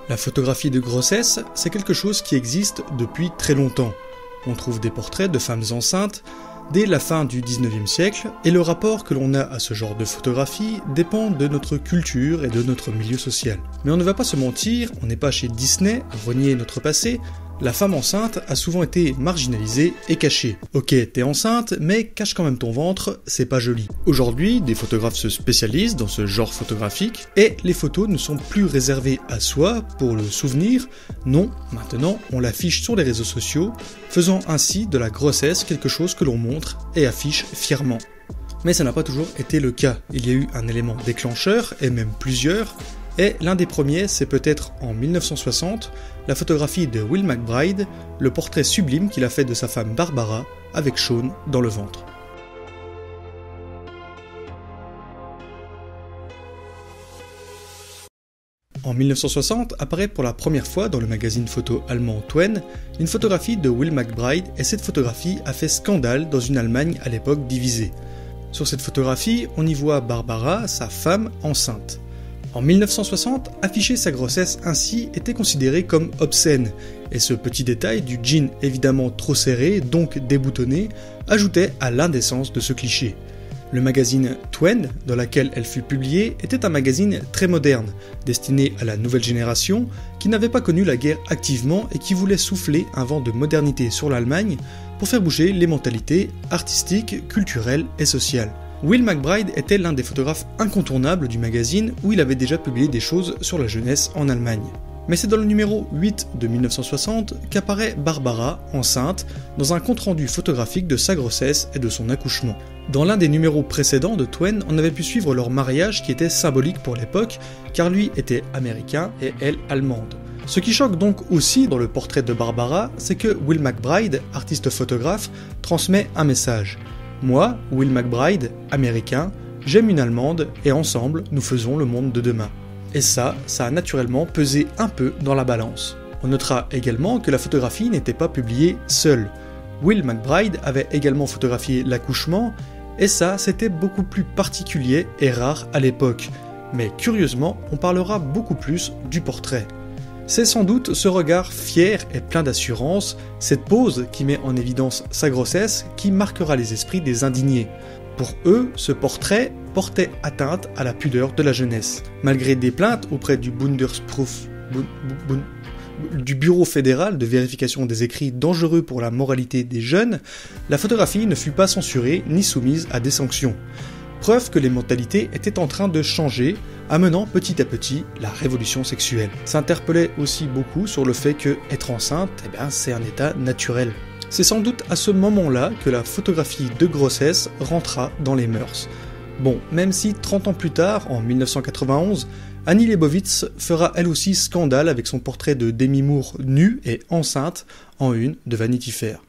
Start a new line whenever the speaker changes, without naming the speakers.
La photographie de grossesse, c'est quelque chose qui existe depuis très longtemps. On trouve des portraits de femmes enceintes dès la fin du 19e siècle, et le rapport que l'on a à ce genre de photographie dépend de notre culture et de notre milieu social. Mais on ne va pas se mentir, on n'est pas chez Disney à renier notre passé. La femme enceinte a souvent été marginalisée et cachée. Ok, t'es enceinte, mais cache quand même ton ventre, c'est pas joli. Aujourd'hui, des photographes se spécialisent dans ce genre photographique, et les photos ne sont plus réservées à soi pour le souvenir. Non, maintenant, on l'affiche sur les réseaux sociaux, faisant ainsi de la grossesse quelque chose que l'on montre et affiche fièrement. Mais ça n'a pas toujours été le cas. Il y a eu un élément déclencheur, et même plusieurs, et l'un des premiers, c'est peut-être en 1960, la photographie de Will McBride, le portrait sublime qu'il a fait de sa femme Barbara, avec Sean dans le ventre. En 1960 apparaît pour la première fois dans le magazine photo allemand Twen une photographie de Will McBride, et cette photographie a fait scandale dans une Allemagne à l'époque divisée. Sur cette photographie, on y voit Barbara, sa femme, enceinte. En 1960, afficher sa grossesse ainsi était considéré comme obscène, et ce petit détail du jean évidemment trop serré, donc déboutonné, ajoutait à l'indécence de ce cliché. Le magazine Twen, dans lequel elle fut publiée, était un magazine très moderne, destiné à la nouvelle génération, qui n'avait pas connu la guerre activement et qui voulait souffler un vent de modernité sur l'Allemagne pour faire bouger les mentalités artistiques, culturelles et sociales. Will McBride était l'un des photographes incontournables du magazine, où il avait déjà publié des choses sur la jeunesse en Allemagne. Mais c'est dans le numéro 8 de 1960 qu'apparaît Barbara, enceinte, dans un compte-rendu photographique de sa grossesse et de son accouchement. Dans l'un des numéros précédents de Twen, on avait pu suivre leur mariage qui était symbolique pour l'époque, car lui était américain et elle allemande. Ce qui choque donc aussi dans le portrait de Barbara, c'est que Will McBride, artiste photographe, transmet un message. Moi, Will McBride, américain, j'aime une Allemande et ensemble, nous faisons le monde de demain. Et ça a naturellement pesé un peu dans la balance. On notera également que la photographie n'était pas publiée seule. Will McBride avait également photographié l'accouchement, et ça, c'était beaucoup plus particulier et rare à l'époque. Mais curieusement, on parlera beaucoup plus du portrait. C'est sans doute ce regard fier et plein d'assurance, cette pose qui met en évidence sa grossesse, qui marquera les esprits des indignés. Pour eux, ce portrait portait atteinte à la pudeur de la jeunesse. Malgré des plaintes auprès du du Bureau fédéral de vérification des écrits dangereux pour la moralité des jeunes, la photographie ne fut pas censurée ni soumise à des sanctions. Preuve que les mentalités étaient en train de changer, amenant petit à petit la révolution sexuelle. S'interpellait aussi beaucoup sur le fait que être enceinte, c'est un état naturel. C'est sans doute à ce moment-là que la photographie de grossesse rentra dans les mœurs. Bon, même si 30 ans plus tard, en 1991, Annie Leibovitz fera elle aussi scandale avec son portrait de Demi Moore nue et enceinte en une de Vanity Fair.